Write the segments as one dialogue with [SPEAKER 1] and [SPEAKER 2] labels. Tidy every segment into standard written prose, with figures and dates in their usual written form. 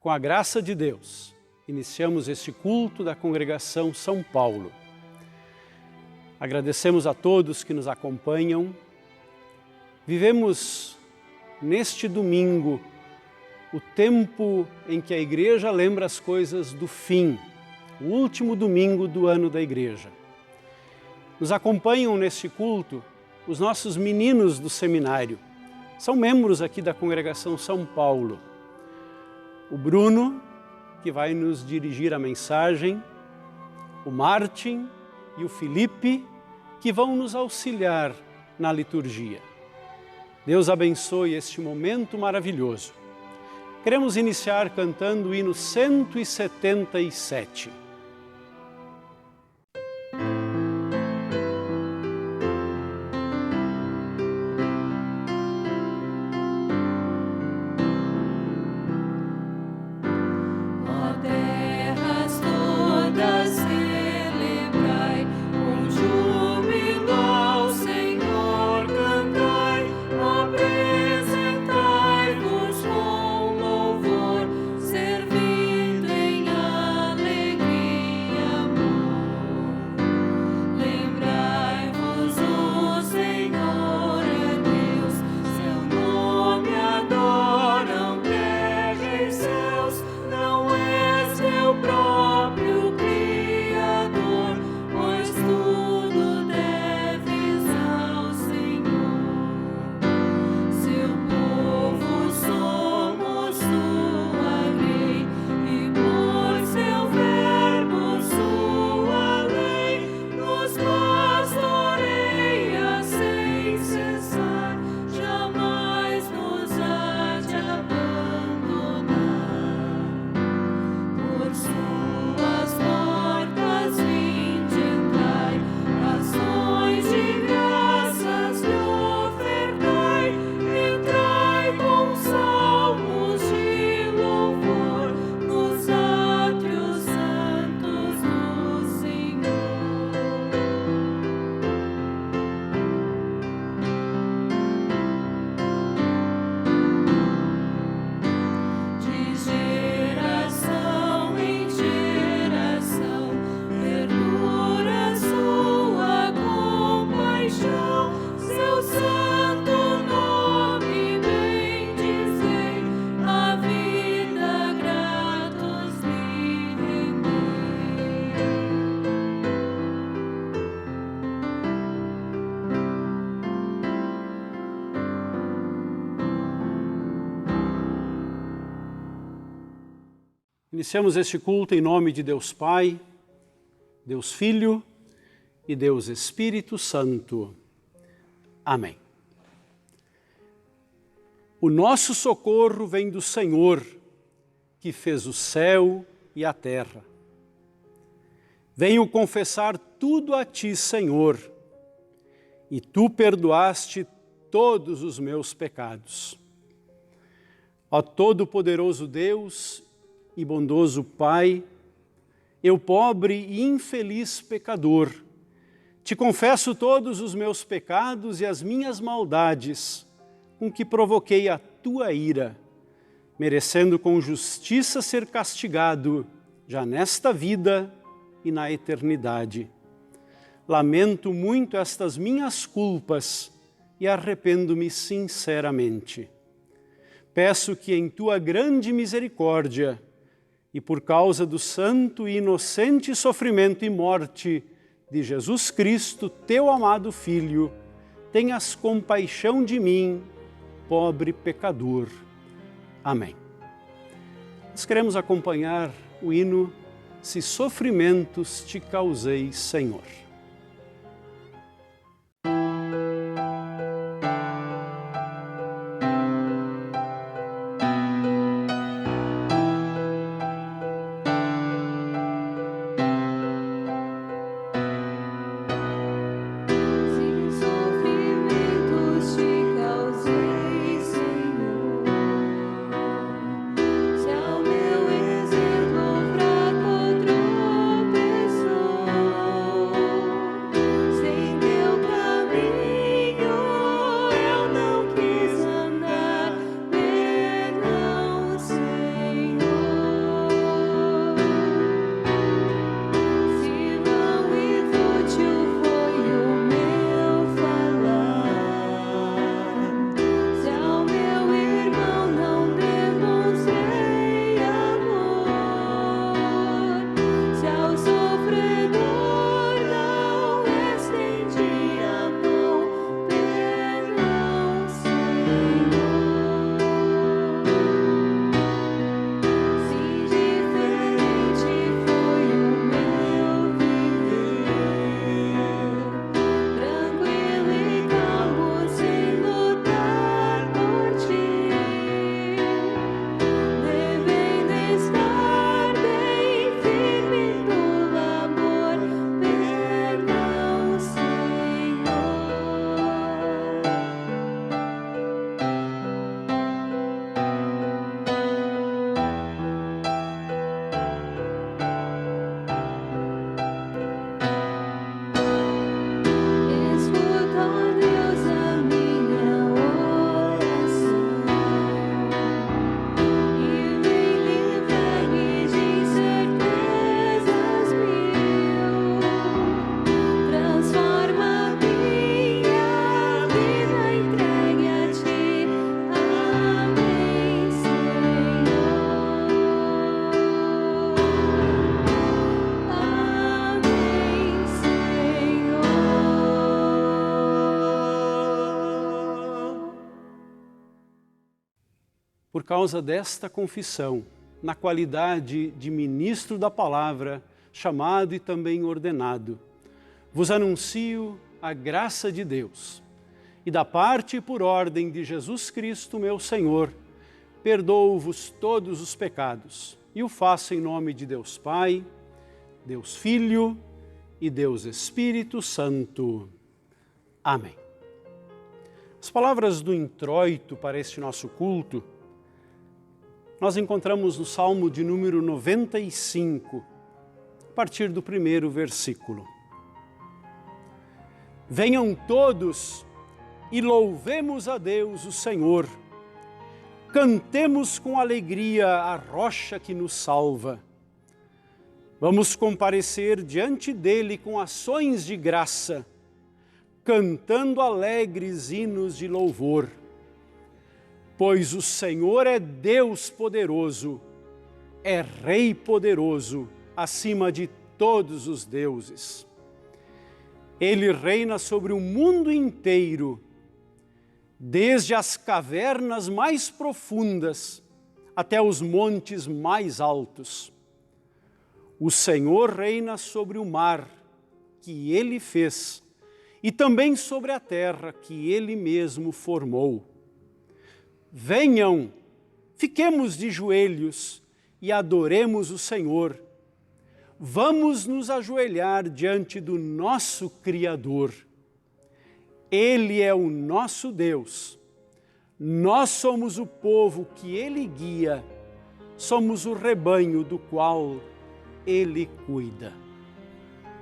[SPEAKER 1] Com a graça de Deus, iniciamos este culto da Congregação São Paulo. Agradecemos a todos que nos acompanham. Vivemos neste domingo o tempo em que a Igreja lembra as coisas do fim, o último domingo do ano da Igreja. Nos acompanham neste culto os nossos meninos do seminário. São membros aqui da Congregação São Paulo. O Bruno, que vai nos dirigir a mensagem, o Martin e o Felipe, que vão nos auxiliar na liturgia. Deus abençoe este momento maravilhoso. Queremos iniciar cantando o hino 177. Iniciamos este culto em nome de Deus Pai, Deus Filho e Deus Espírito Santo. Amém. O nosso socorro vem do Senhor, que fez o céu e a terra. Venho confessar tudo a ti, Senhor, e tu perdoaste todos os meus pecados. Ó Todo-Poderoso Deus e bondoso Pai, eu, pobre e infeliz pecador, te confesso todos os meus pecados e as minhas maldades, com que provoquei a tua ira, merecendo com justiça ser castigado, já nesta vida e na eternidade. Lamento muito estas minhas culpas e arrependo-me sinceramente. Peço que em tua grande misericórdia e por causa do santo e inocente sofrimento e morte de Jesus Cristo, teu amado Filho, tenhas compaixão de mim, pobre pecador. Amém. Nós queremos acompanhar o hino Se Sofrimentos Te Causei, Senhor.
[SPEAKER 2] Se ao meu exemplo fraco tropeçou,
[SPEAKER 1] causa desta confissão, na qualidade de ministro da palavra, chamado e também ordenado, vos anuncio a graça de Deus. E da parte e por ordem de Jesus Cristo, meu Senhor, perdoo-vos todos os pecados e o faço em nome de Deus Pai, Deus Filho e Deus Espírito Santo. Amém. As palavras do introito para este nosso culto, nós encontramos no Salmo de número 95, a partir do primeiro versículo. Venham todos e louvemos a Deus, o Senhor. Cantemos com alegria a rocha que nos salva. Vamos comparecer diante dele com ações de graça, cantando alegres hinos de louvor. Pois o Senhor é Deus poderoso, é Rei poderoso, acima de todos os deuses. Ele reina sobre o mundo inteiro, desde as cavernas mais profundas até os montes mais altos. O Senhor reina sobre o mar que Ele fez e também sobre a terra que Ele mesmo formou. Venham, fiquemos de joelhos e adoremos o Senhor. Vamos nos ajoelhar diante do nosso Criador. Ele é o nosso Deus. Nós somos o povo que Ele guia. Somos o rebanho do qual Ele cuida.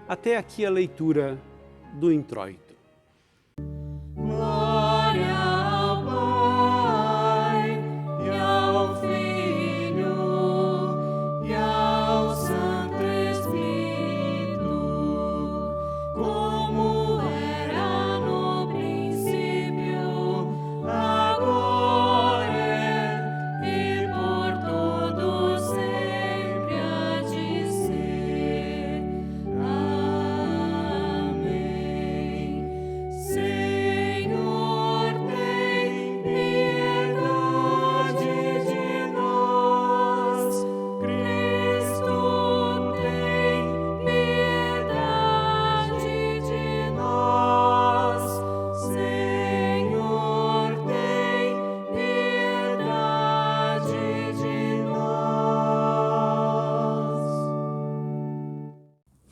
[SPEAKER 1] Até aqui a leitura do introito.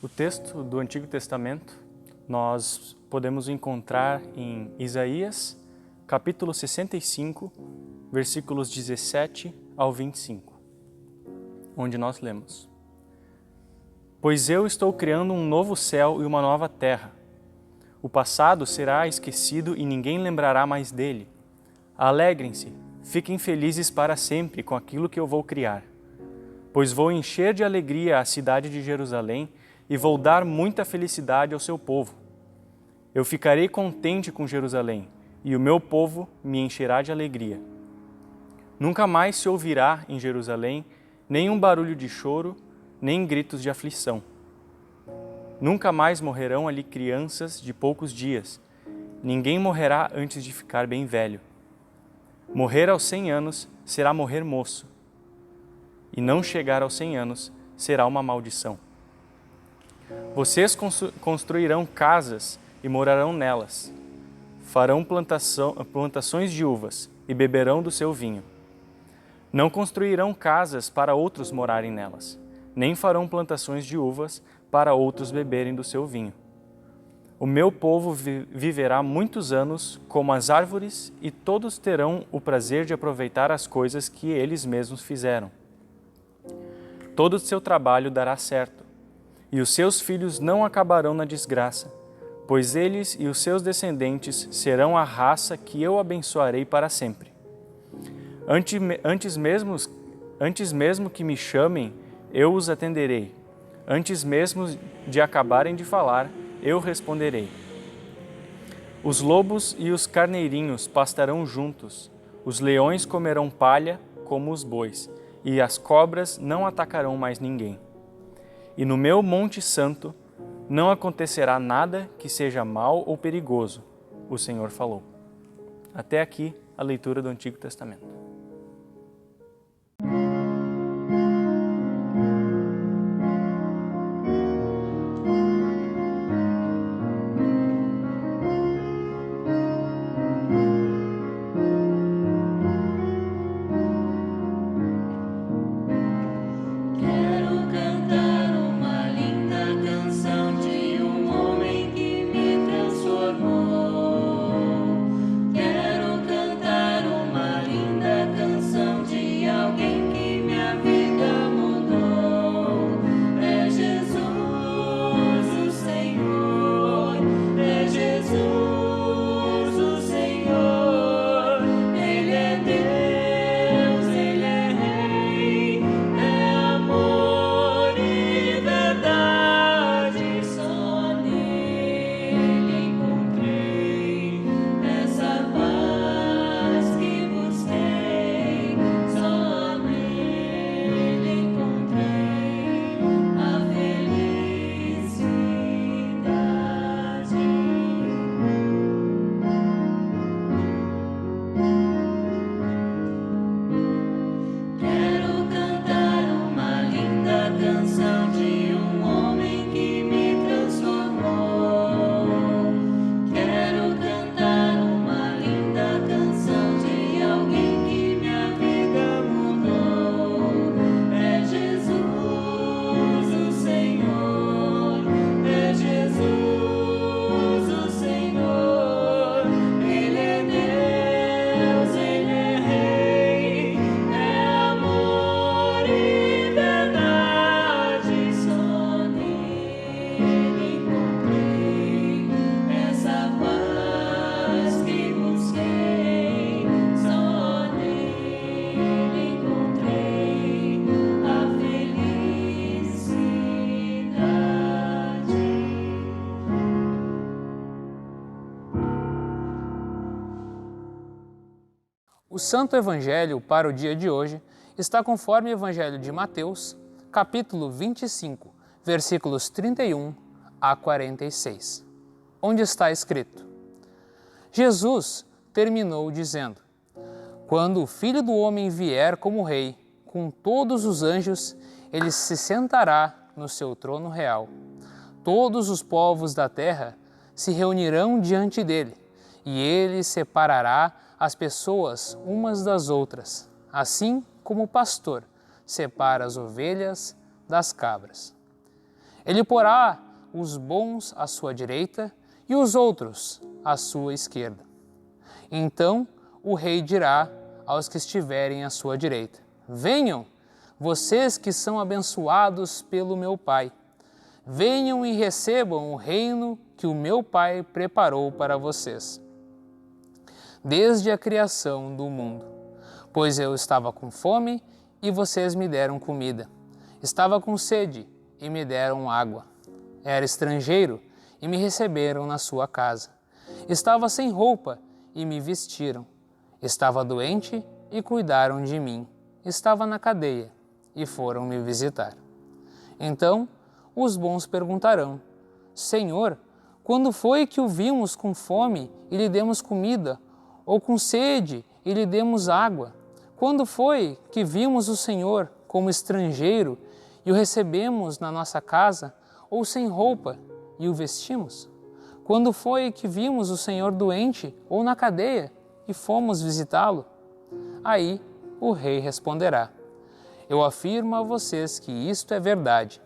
[SPEAKER 2] O texto do Antigo Testamento nós podemos encontrar em Isaías, capítulo 65, versículos 17 ao 25, onde nós lemos: Pois eu estou criando um novo céu e uma nova terra. O passado será esquecido e ninguém lembrará mais dele. Alegrem-se, fiquem felizes para sempre com aquilo que eu vou criar. Pois vou encher de alegria a cidade de Jerusalém e vou dar muita felicidade ao seu povo. Eu ficarei contente com Jerusalém, e o meu povo me encherá de alegria. Nunca mais se ouvirá em Jerusalém nenhum barulho de choro, nem gritos de aflição. Nunca mais morrerão ali crianças de poucos dias. Ninguém morrerá antes de ficar bem velho. Morrer aos 100 anos será morrer moço, e não chegar aos 100 anos será uma maldição. Vocês construirão casas e morarão nelas. Farão plantações de uvas e beberão do seu vinho. Não construirão casas para outros morarem nelas, nem farão plantações de uvas para outros beberem do seu vinho. O meu povo viverá muitos anos como as árvores e todos terão o prazer de aproveitar as coisas que eles mesmos fizeram. Todo o seu trabalho dará certo, e os seus filhos não acabarão na desgraça, pois eles e os seus descendentes serão a raça que eu abençoarei para sempre. Antes mesmo que me chamem, eu os atenderei. Antes mesmo de acabarem de falar, eu responderei. Os lobos e os carneirinhos pastarão juntos, os leões comerão palha como os bois, e as cobras não atacarão mais ninguém. E no meu Monte Santo não acontecerá nada que seja mal ou perigoso, o Senhor falou. Até aqui a leitura do Antigo Testamento.
[SPEAKER 3] O Santo Evangelho para o dia de hoje está conforme o Evangelho de Mateus, capítulo 25, versículos 31 a 46, onde está escrito: Jesus terminou dizendo: Quando o Filho do Homem vier como Rei, com todos os anjos, ele se sentará no seu trono real. Todos os povos da terra se reunirão diante dele, e ele separará as pessoas umas das outras, assim como o pastor separa as ovelhas das cabras. Ele porá os bons à sua direita e os outros à sua esquerda. Então o rei dirá aos que estiverem à sua direita: Venham, vocês que são abençoados pelo meu Pai. Venham e recebam o reino que o meu Pai preparou para vocês desde a criação do mundo. Pois eu estava com fome e vocês me deram comida. Estava com sede e me deram água. Era estrangeiro e me receberam na sua casa. Estava sem roupa e me vestiram. Estava doente e cuidaram de mim. Estava na cadeia e foram me visitar. Então os bons perguntarão: Senhor, quando foi que o vimos com fome e lhe demos comida, ou com sede e lhe demos água? Quando foi que vimos o Senhor como estrangeiro e o recebemos na nossa casa, ou sem roupa e o vestimos? Quando foi que vimos o Senhor doente ou na cadeia e fomos visitá-lo? Aí o rei responderá: Eu afirmo a vocês que isto é verdade.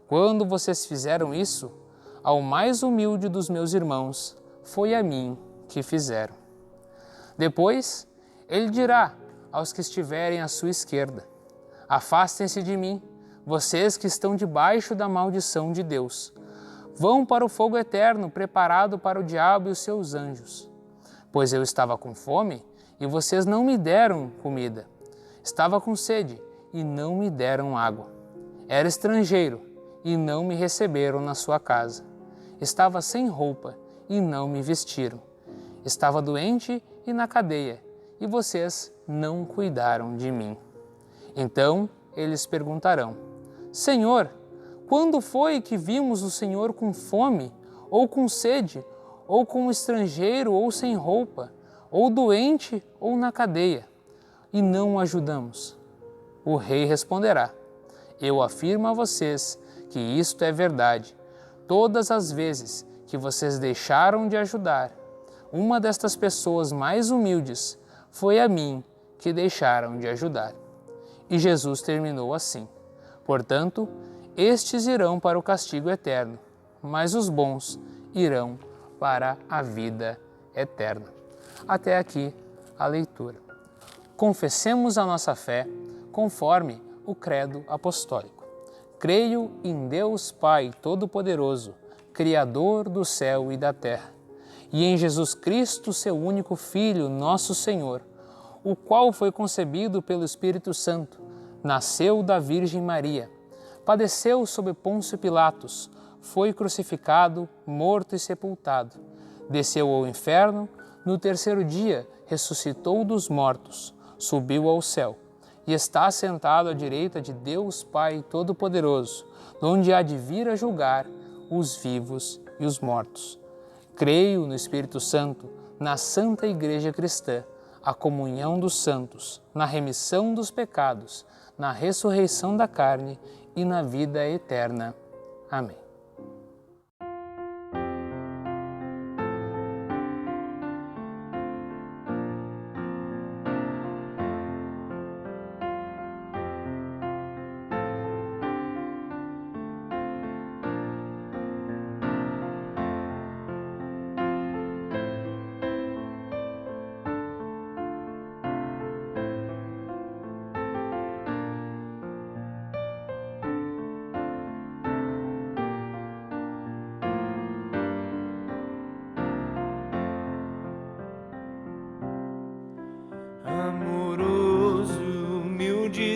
[SPEAKER 3] Quando vocês fizeram isso ao mais humilde dos meus irmãos, foi a mim que fizeram. Depois ele dirá aos que estiverem à sua esquerda: Afastem-se de mim, vocês que estão debaixo da maldição de Deus. Vão para o fogo eterno preparado para o diabo e os seus anjos. Pois eu estava com fome e vocês não me deram comida. Estava com sede e não me deram água. Era estrangeiro e não me receberam na sua casa. Estava sem roupa e não me vestiram. Estava doente e na cadeia, e vocês não cuidaram de mim. Então eles perguntarão: Senhor, quando foi que vimos o Senhor com fome, ou com sede, ou com estrangeiro, ou sem roupa, ou doente, ou na cadeia, e não o ajudamos? O rei responderá: Eu afirmo a vocês que isto é verdade. Todas as vezes que vocês deixaram de ajudar uma destas pessoas mais humildes, foi a mim que deixaram de ajudar. E Jesus terminou assim: Portanto, estes irão para o castigo eterno, mas os bons irão para a vida eterna. Até aqui a leitura. Confessemos a nossa fé conforme o credo apostólico. Creio em Deus Pai Todo-Poderoso, Criador do céu e da terra, e em Jesus Cristo, seu único Filho, nosso Senhor, o qual foi concebido pelo Espírito Santo, nasceu da Virgem Maria, padeceu sob Pôncio Pilatos, foi crucificado, morto e sepultado, desceu ao inferno, no terceiro dia ressuscitou dos mortos, subiu ao céu e está sentado à direita de Deus Pai Todo-Poderoso, onde há de vir a julgar os vivos e os mortos. Creio no Espírito Santo, na Santa Igreja Cristã, a comunhão dos santos, na remissão dos pecados, na ressurreição da carne e na vida eterna. Amém.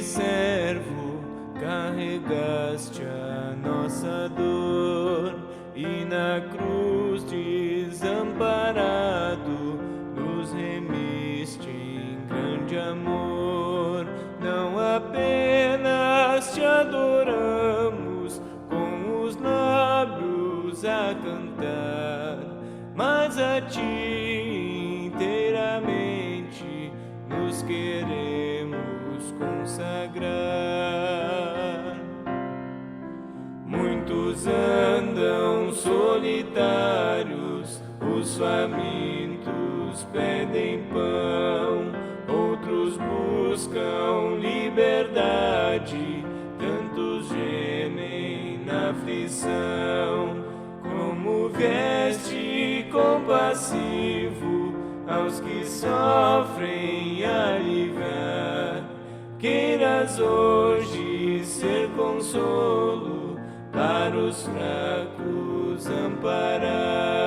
[SPEAKER 4] servo, carregaste a nossa dor e na cruz desamparado nos remiste em adoramos com os lábios a cantar, mas a ti inteiramente nos queremos consagrar. Muitos andam solitários, os famintos pedem pão, outros buscam liberdade, tantos gemem na aflição. Como vieste compassivo aos que sofrem aliviar, queiras hoje ser consolo para os fracos amparar.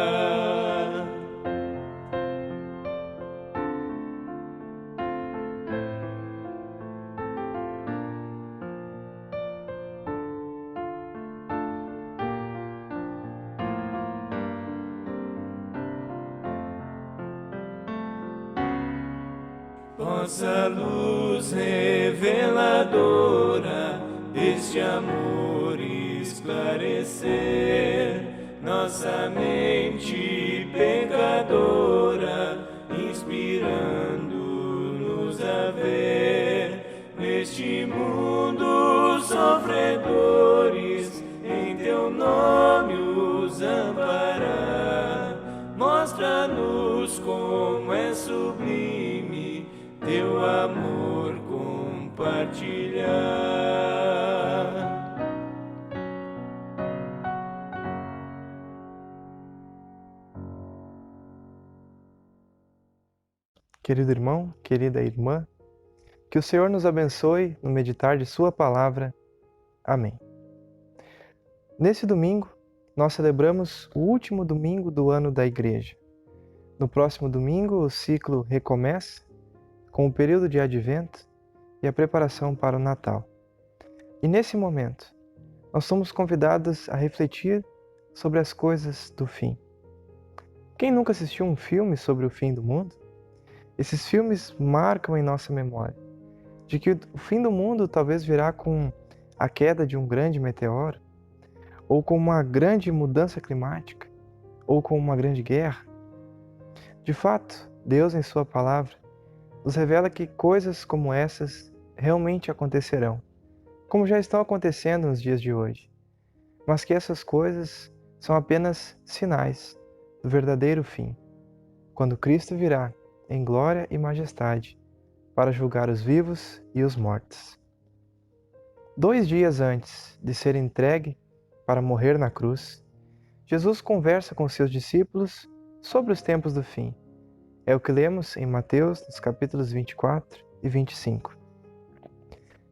[SPEAKER 4] Vossa luz reveladora deste amor esclarecer nossa mente pecadora, inspirando-nos a ver neste mundo sofredores, em teu nome os amparar. Mostra-nos como é sublime teu amor compartilhar.
[SPEAKER 5] Querido irmão, querida irmã, que o Senhor nos abençoe no meditar de Sua palavra. Amém. Nesse domingo, nós celebramos o último domingo do ano da Igreja. No próximo domingo, o ciclo recomeça com o período de Advento e a preparação para o Natal. E nesse momento, nós somos convidados a refletir sobre as coisas do fim. Quem nunca assistiu um filme sobre o fim do mundo? Esses filmes marcam em nossa memória de que o fim do mundo talvez virá com a queda de um grande meteoro, ou com uma grande mudança climática, ou com uma grande guerra. De fato, Deus, em Sua palavra, nos revela que coisas como essas realmente acontecerão, como já estão acontecendo nos dias de hoje, mas que essas coisas são apenas sinais do verdadeiro fim, quando Cristo virá em glória e majestade para julgar os vivos e os mortos. 2 dias antes de ser entregue para morrer na cruz, Jesus conversa com seus discípulos sobre os tempos do fim. É o que lemos em Mateus, nos capítulos 24 e 25.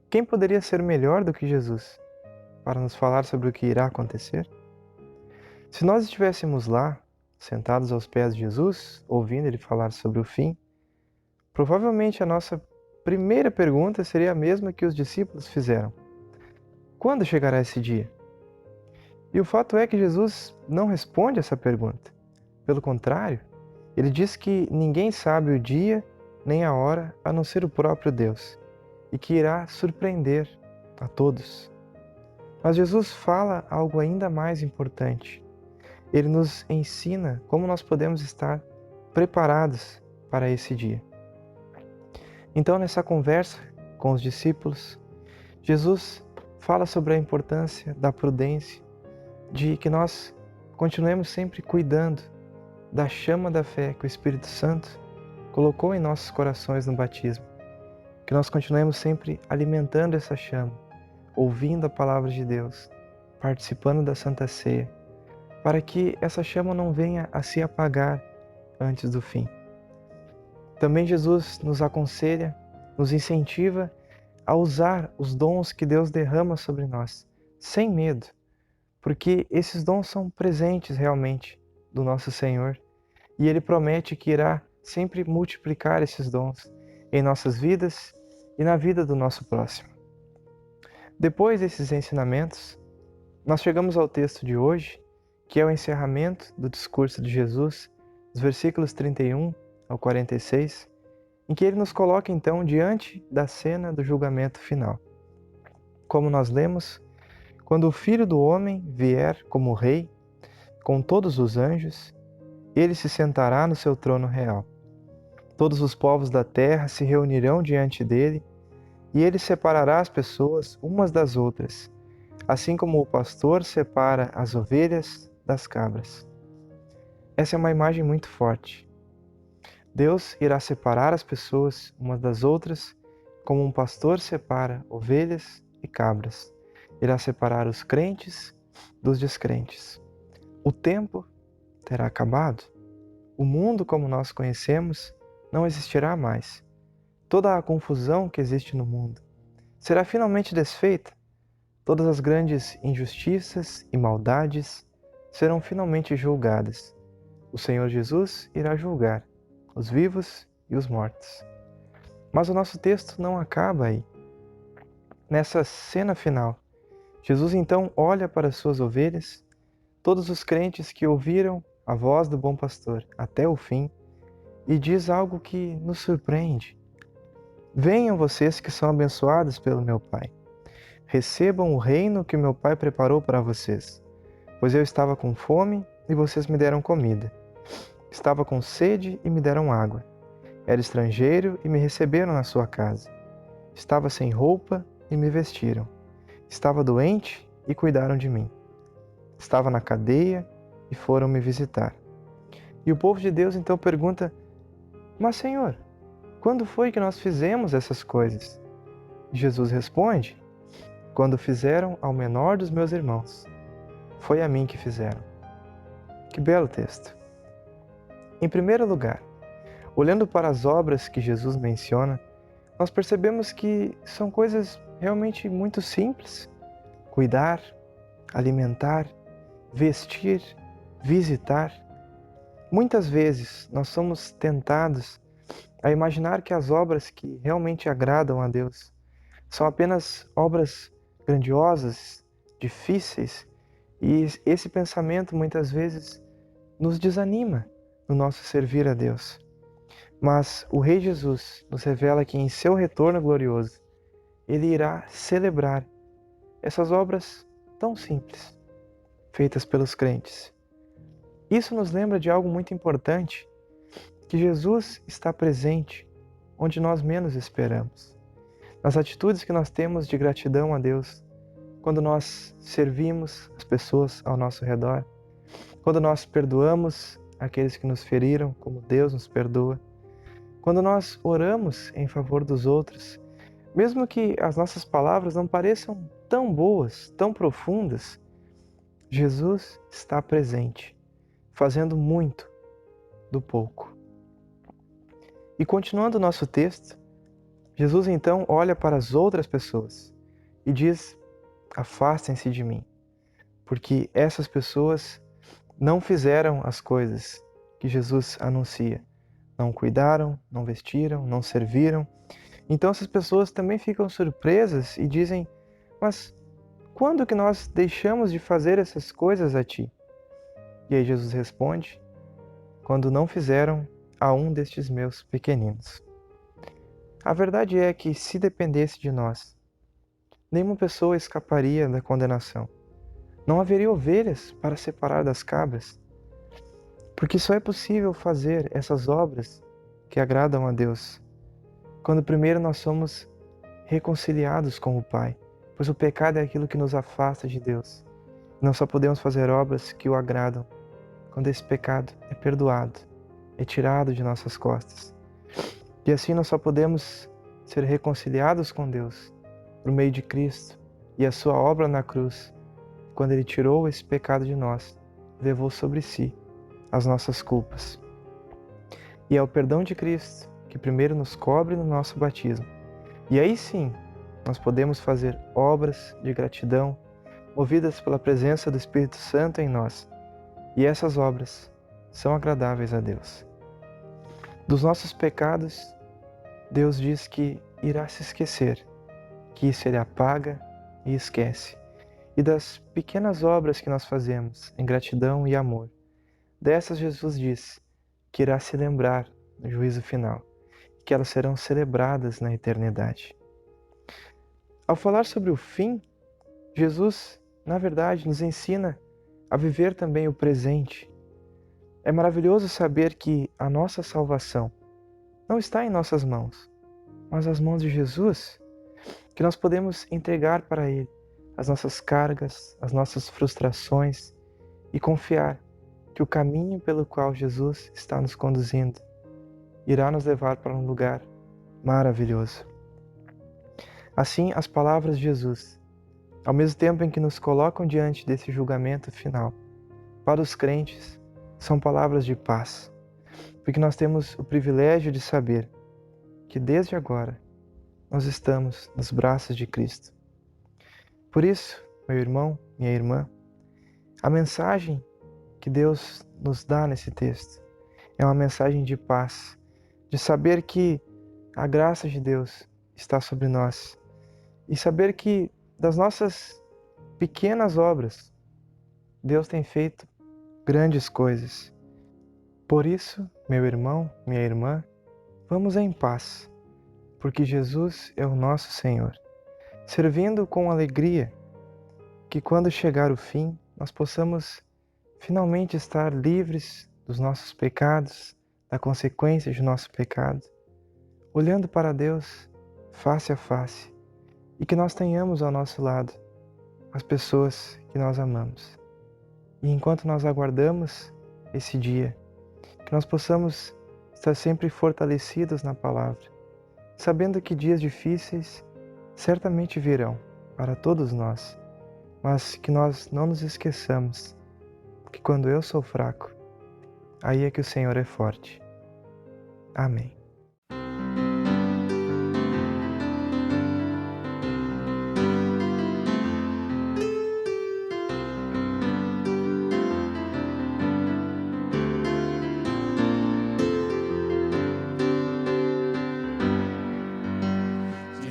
[SPEAKER 5] Quem poderia ser melhor do que Jesus para nos falar sobre o que irá acontecer? Se nós estivéssemos lá, sentados aos pés de Jesus, ouvindo ele falar sobre o fim, provavelmente a nossa primeira pergunta seria a mesma que os discípulos fizeram: quando chegará esse dia? E o fato é que Jesus não responde essa pergunta. Pelo contrário, ele diz que ninguém sabe o dia nem a hora a não ser o próprio Deus, e que irá surpreender a todos. Mas Jesus fala algo ainda mais importante. Ele nos ensina como nós podemos estar preparados para esse dia. Então, nessa conversa com os discípulos, Jesus fala sobre a importância da prudência, de que nós continuemos sempre cuidando da chama da fé que o Espírito Santo colocou em nossos corações no batismo. Que nós continuemos sempre alimentando essa chama, ouvindo a palavra de Deus, participando da Santa Ceia, para que essa chama não venha a se apagar antes do fim. Também Jesus nos aconselha, nos incentiva a usar os dons que Deus derrama sobre nós, sem medo, porque esses dons são presentes realmente do nosso Senhor, e Ele promete que irá sempre multiplicar esses dons em nossas vidas e na vida do nosso próximo. Depois desses ensinamentos, nós chegamos ao texto de hoje, que é o encerramento do discurso de Jesus, dos versículos 31 ao 46, em que ele nos coloca então diante da cena do julgamento final. como nós lemos, quando o Filho do Homem vier como Rei, com todos os anjos, ele se sentará no seu trono real. Todos os povos da terra se reunirão diante dele, e ele separará as pessoas umas das outras, assim como o pastor separa as ovelhas das cabras. Essa é uma imagem muito forte. Deus irá separar as pessoas umas das outras, como um pastor separa ovelhas e cabras. Irá separar os crentes dos descrentes. O tempo terá acabado. O mundo como nós conhecemos não existirá mais. Toda a confusão que existe no mundo será finalmente desfeita. Todas as grandes injustiças e maldades serão finalmente julgadas. O Senhor Jesus irá julgar os vivos e os mortos. Mas o nosso texto não acaba aí. Nessa cena final, Jesus então olha para as suas ovelhas, todos os crentes que ouviram a voz do bom pastor até o fim, e diz algo que nos surpreende. Venham vocês que são abençoados pelo meu Pai. Recebam o reino que meu Pai preparou para vocês. Pois eu estava com fome e vocês me deram comida. Estava com sede e me deram água. Era estrangeiro e me receberam na sua casa. Estava sem roupa e me vestiram. Estava doente e cuidaram de mim. Estava na cadeia e foram me visitar. E o povo de Deus então pergunta: mas Senhor, quando foi que nós fizemos essas coisas? E Jesus responde: quando fizeram ao menor dos meus irmãos, foi a mim que fizeram. Que belo texto! Em primeiro lugar, olhando para as obras que Jesus menciona, nós percebemos que são coisas realmente muito simples. Cuidar, alimentar, vestir, visitar. Muitas vezes nós somos tentados a imaginar que as obras que realmente agradam a Deus são apenas obras grandiosas, difíceis, e esse pensamento muitas vezes nos desanima no nosso servir a Deus. Mas o Rei Jesus nos revela que em seu retorno glorioso, ele irá celebrar essas obras tão simples, feitas pelos crentes. Isso nos lembra de algo muito importante, que Jesus está presente onde nós menos esperamos. Nas atitudes que nós temos de gratidão a Deus, quando nós servimos as pessoas ao nosso redor, quando nós perdoamos aqueles que nos feriram, como Deus nos perdoa, quando nós oramos em favor dos outros, mesmo que as nossas palavras não pareçam tão boas, tão profundas, Jesus está presente, fazendo muito do pouco. E continuando o nosso texto, Jesus então olha para as outras pessoas e diz: afastem-se de mim, porque essas pessoas não fizeram as coisas que Jesus anuncia. Não cuidaram, não vestiram, não serviram. Então essas pessoas também ficam surpresas e dizem: mas quando que nós deixamos de fazer essas coisas a ti? E aí Jesus responde: quando não fizeram a um destes meus pequeninos. A verdade é que, se dependesse de nós, nenhuma pessoa escaparia da condenação. Não haveria ovelhas para separar das cabras, porque só é possível fazer essas obras que agradam a Deus quando primeiro nós somos reconciliados com o Pai, pois o pecado é aquilo que nos afasta de Deus. Nós só podemos fazer obras que o agradam quando esse pecado é perdoado, é tirado de nossas costas. E assim nós só podemos ser reconciliados com Deus por meio de Cristo e a sua obra na cruz, quando Ele tirou esse pecado de nós, levou sobre si as nossas culpas. E é o perdão de Cristo que primeiro nos cobre no nosso batismo. E aí sim, nós podemos fazer obras de gratidão, movidas pela presença do Espírito Santo em nós. E essas obras são agradáveis a Deus. Dos nossos pecados, Deus diz que irá se esquecer, que isso Ele apaga e esquece. E das pequenas obras que nós fazemos em gratidão e amor, dessas Jesus diz que irá se lembrar no juízo final, que elas serão celebradas na eternidade. Ao falar sobre o fim, Jesus, na verdade, nos ensina a viver também o presente. É maravilhoso saber que a nossa salvação não está em nossas mãos, mas nas mãos de Jesus, que nós podemos entregar para Ele as nossas cargas, as nossas frustrações e confiar que o caminho pelo qual Jesus está nos conduzindo irá nos levar para um lugar maravilhoso. Assim, as palavras de Jesus, ao mesmo tempo em que nos colocam diante desse julgamento final, para os crentes, são palavras de paz, porque nós temos o privilégio de saber que desde agora nós estamos nos braços de Cristo. Por isso, meu irmão, minha irmã, a mensagem que Deus nos dá nesse texto é uma mensagem de paz, de saber que a graça de Deus está sobre nós e saber que das nossas pequenas obras, Deus tem feito grandes coisas. Por isso, meu irmão, minha irmã, vamos em paz, porque Jesus é o nosso Senhor, servindo com alegria, que quando chegar o fim, nós possamos finalmente estar livres dos nossos pecados, da consequência de nosso pecado, olhando para Deus face a face, e que nós tenhamos ao nosso lado as pessoas que nós amamos. E enquanto nós aguardamos esse dia, que nós possamos estar sempre fortalecidos na palavra, sabendo que dias difíceis certamente virão para todos nós, mas que nós não nos esqueçamos que quando eu sou fraco, aí é que o Senhor é forte. Amém.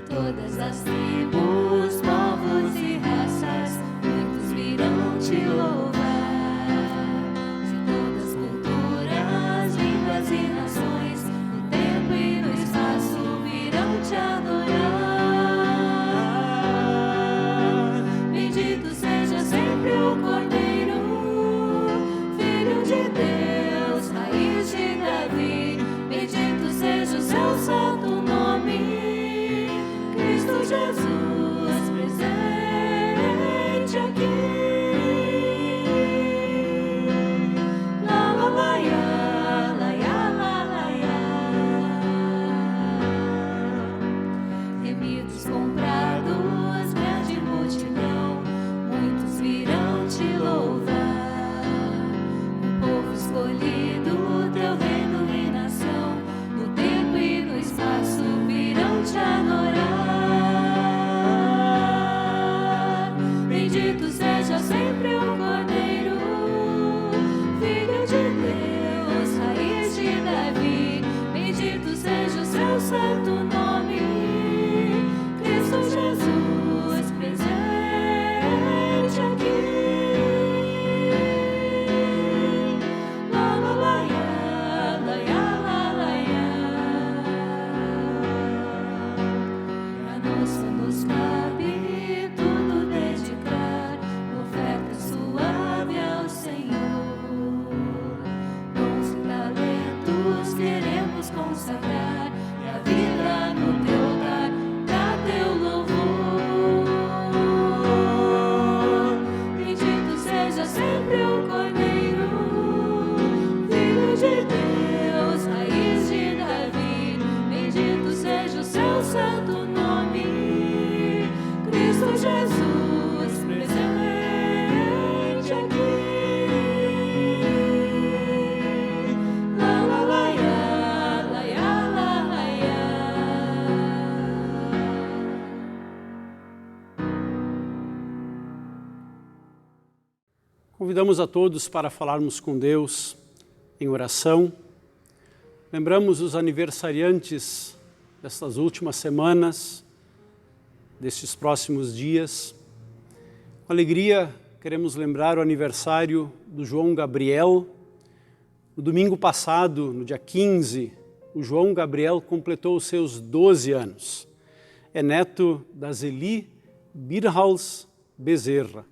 [SPEAKER 4] Todas as tribos, povos e raças, muitos virão te louvar. De todas as culturas, línguas e nações, no tempo e no espaço virão te adorar. Bendito seja sempre o Cordeiro, Filho de Deus, raiz de Davi. Bendito seja o seu santo nome, Jesus presente aqui. La la la ya, la ya, la la ya. Remidos comprados, grande multidão, muitos virão te louvar. O povo escolhido, teu reino e nação, no tempo e no espaço virão te adorar. Bendito seja sempre o Cordeiro, Filho de Deus, raiz de Davi. Bendito seja o seu santo nome, Cristo Jesus presente aqui. La la la ya, la ya, la la ya. A nós nos cabe tudo dedicar, oferta suave ao Senhor. Dons e talentos queremos consagrar, e a vida no teu altar, pra teu louvor. Bendito seja sempre o Cordeiro, Filho de Deus, raiz de Davi. Bendito seja o seu santo nome, Cristo Jesus presente aqui. La la la ya, la ya, la la ya.
[SPEAKER 1] Convidamos a todos para falarmos com Deus em oração. Lembramos os aniversariantes destas últimas semanas, destes próximos dias. Com alegria, queremos lembrar o aniversário do João Gabriel. No domingo passado, no dia 15, o João Gabriel completou os seus 12 anos. é neto da Zeli Birhals Bezerra.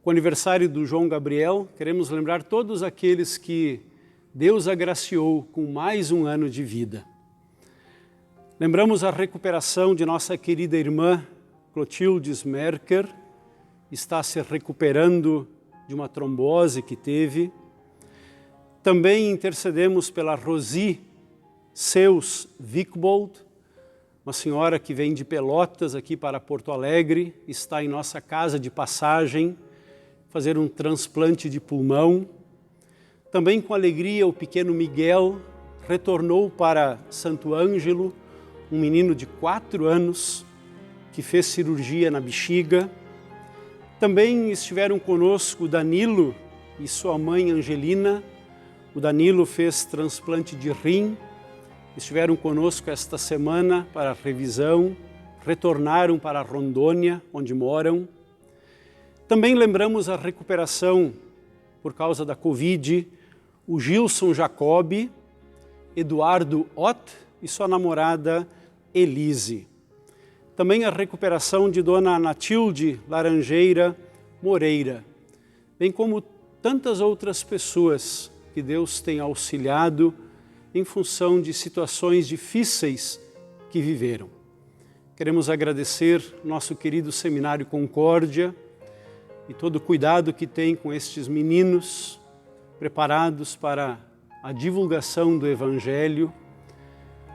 [SPEAKER 1] Com o aniversário do João Gabriel, queremos lembrar todos aqueles que Deus agraciou com mais um ano de vida. Lembramos a recuperação de nossa querida irmã Clotilde Merker, está se recuperando de uma trombose que teve. Também intercedemos pela Rosi Seus Wickbold, uma senhora que vem de Pelotas aqui para Porto Alegre, está em nossa casa de passagem, fazer um transplante de pulmão. Também com alegria o pequeno Miguel retornou para Santo Ângelo, um menino de 4 anos que fez cirurgia na bexiga. Também estiveram conosco o Danilo e sua mãe Angelina. O Danilo fez transplante de rim. Estiveram conosco esta semana para a revisão, retornaram para Rondônia, onde moram. Também lembramos a recuperação por causa da Covid, o Gilson Jacobi, Eduardo Ott e sua namorada Elise. Também a recuperação de Dona Natilde Laranjeira Moreira, bem como tantas outras pessoas que Deus tem auxiliado em função de situações difíceis que viveram. Queremos agradecer nosso querido Seminário Concórdia e todo o cuidado que tem com estes meninos preparados para a divulgação do Evangelho.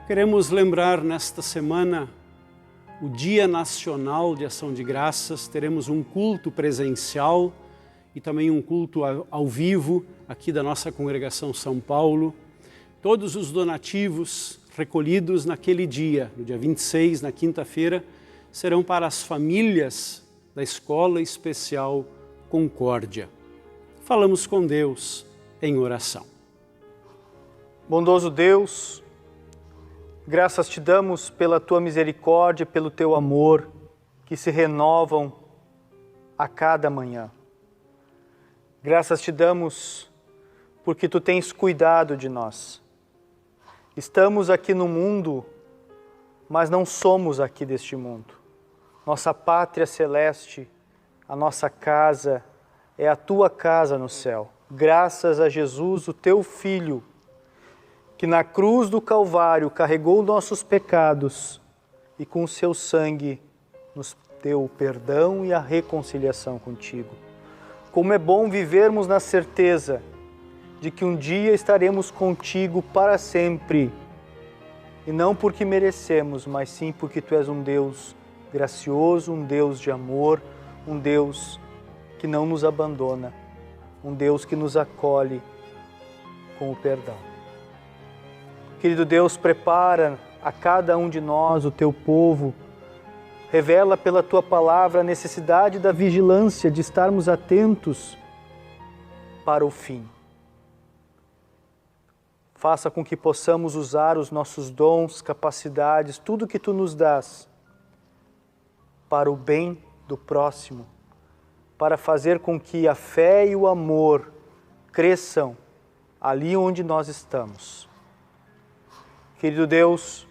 [SPEAKER 1] Queremos lembrar nesta semana o Dia Nacional de Ação de Graças. Teremos um culto presencial e também um culto ao vivo aqui da nossa congregação São Paulo. Todos os donativos recolhidos naquele dia, no dia 26, na quinta-feira, serão para as famílias da Escola Especial Concórdia. Falamos com Deus em oração.
[SPEAKER 6] Bondoso Deus, graças te damos pela tua misericórdia, pelo teu amor, que se renovam a cada manhã. Graças te damos porque tu tens cuidado de nós. Estamos aqui no mundo, mas não somos aqui deste mundo. Nossa pátria celeste, a nossa casa, é a tua casa no céu. Graças a Jesus, o teu Filho, que na cruz do Calvário carregou nossos pecados e com o seu sangue nos deu o perdão e a reconciliação contigo. Como é bom vivermos na certeza de que um dia estaremos contigo para sempre, e não porque merecemos, mas sim porque tu és um Deus gracioso, um Deus de amor, um Deus que não nos abandona, um Deus que nos acolhe com o perdão. Querido Deus, prepara a cada um de nós, o teu povo, revela pela tua palavra a necessidade da vigilância, de estarmos atentos para o fim. Faça com que possamos usar os nossos dons, capacidades, tudo que tu nos dás, para o bem do próximo, para fazer com que a fé e o amor cresçam ali onde nós estamos. Querido Deus,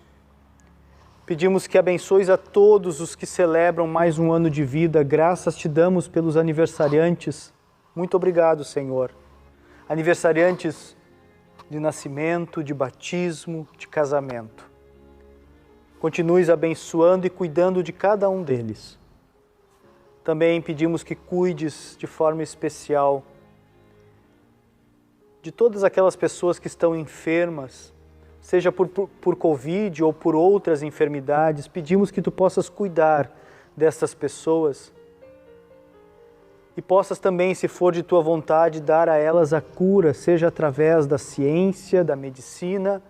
[SPEAKER 6] pedimos que abençoes a todos os que celebram mais um ano de vida. Graças te damos pelos aniversariantes. Muito obrigado, Senhor. Aniversariantes de nascimento, de batismo, de casamento. Continues abençoando e cuidando de cada um deles. Também pedimos que cuides de forma especial de todas aquelas pessoas que estão enfermas, seja por Covid ou por outras enfermidades. Pedimos que tu possas cuidar dessas pessoas e possas também, se for de tua vontade, dar a elas a cura, seja através da ciência, da medicina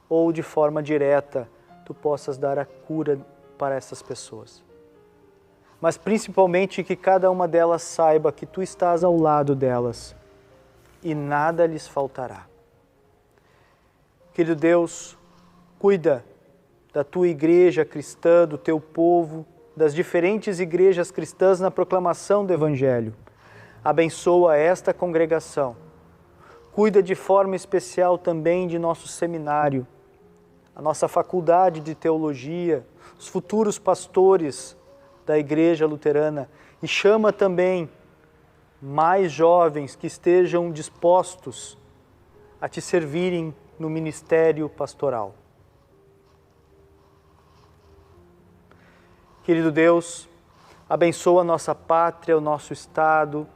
[SPEAKER 6] ou de forma direta, tu possas dar a cura para essas pessoas. Mas principalmente que cada uma delas saiba que tu estás ao lado delas e nada lhes faltará. Querido Deus, cuida da tua igreja cristã, do teu povo, das diferentes igrejas cristãs na proclamação do Evangelho. Abençoa esta congregação. Cuida de forma especial também de nosso seminário. a nossa faculdade de teologia, os futuros pastores da Igreja Luterana e chama também mais jovens que estejam dispostos a te servirem no ministério pastoral. Querido Deus, abençoa a nossa pátria, o nosso estado,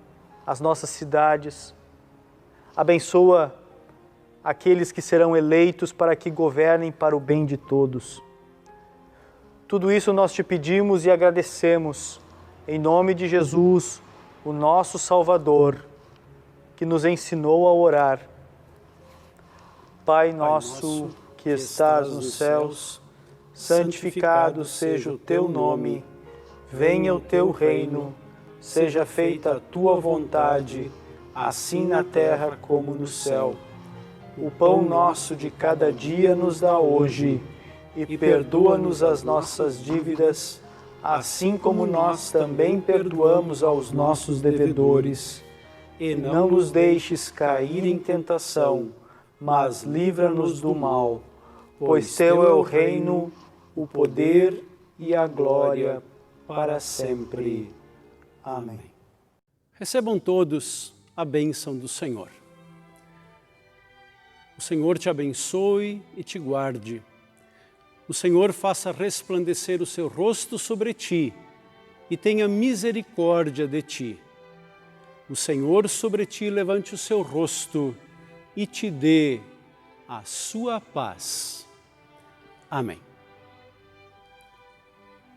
[SPEAKER 6] as nossas cidades. Abençoa aqueles que serão eleitos para que governem para o bem de todos. Tudo isso nós te pedimos e agradecemos, em nome de Jesus, o nosso Salvador, que nos ensinou a orar. Pai nosso que estás nos céus, santificado seja o teu nome, venha o teu reino, seja feita a tua vontade, assim na terra como no céu. O pão nosso de cada dia nos dá hoje, e perdoa-nos as nossas dívidas, assim como nós também perdoamos aos nossos devedores. E não nos deixes cair em tentação, mas livra-nos do mal, pois teu é o reino, o poder e a glória para sempre. Amém.
[SPEAKER 1] Recebam todos a bênção do Senhor. O Senhor te abençoe e te guarde. O Senhor faça resplandecer o seu rosto sobre ti e tenha misericórdia de ti. O Senhor sobre ti levante o seu rosto e te dê a sua paz. Amém.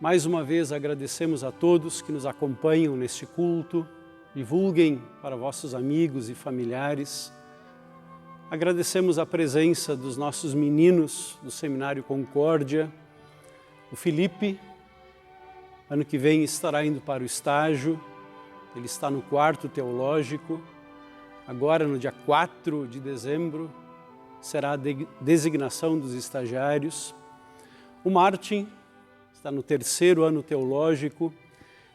[SPEAKER 1] Mais uma vez agradecemos a todos que nos acompanham neste culto. Divulguem para vossos amigos e familiares. Agradecemos a presença dos nossos meninos do Seminário Concórdia. O Felipe, ano que vem, estará indo para o estágio. Ele está no 4º teológico. Agora, no dia 4 de dezembro, será a designação dos estagiários. O Martin está no 3º ano teológico.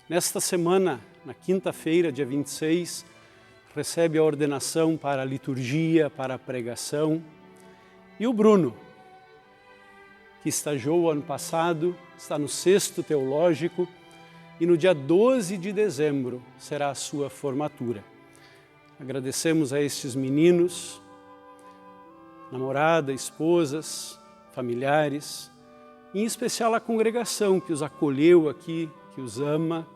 [SPEAKER 1] Nesta semana, na quinta-feira, dia 26, recebe a ordenação para a liturgia, para a pregação. E o Bruno, que estagiou ano passado, está no 6º teológico e no dia 12 de dezembro será a sua formatura. Agradecemos a estes meninos, namorada, esposas, familiares, e em especial a congregação que os acolheu aqui, que os ama,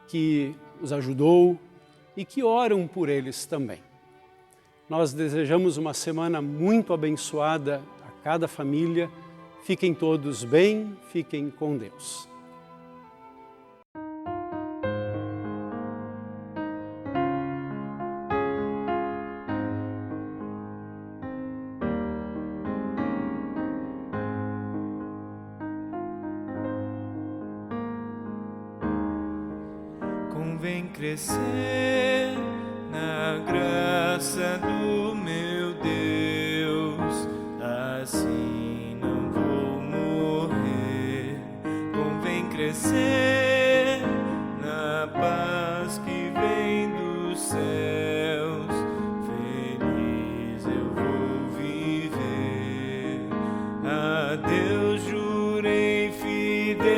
[SPEAKER 1] que os ajudou e que oram por eles também. Nós desejamos uma semana muito abençoada a cada família. Fiquem todos bem, fiquem com Deus.
[SPEAKER 7] Convém crescer na graça do meu Deus, assim não vou morrer. Convém crescer na paz que vem dos céus, feliz eu vou viver. A Deus jurei fidelidade,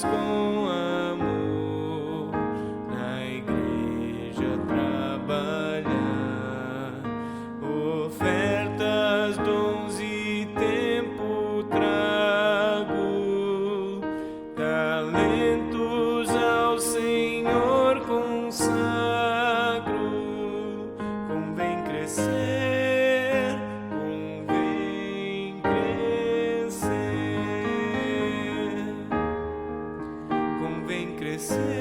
[SPEAKER 7] com amor, na igreja trabalhar, ofertas, dons e tempo trago, talentos ao Senhor consagro. Convém crescer, convém crescer. Convém crescer.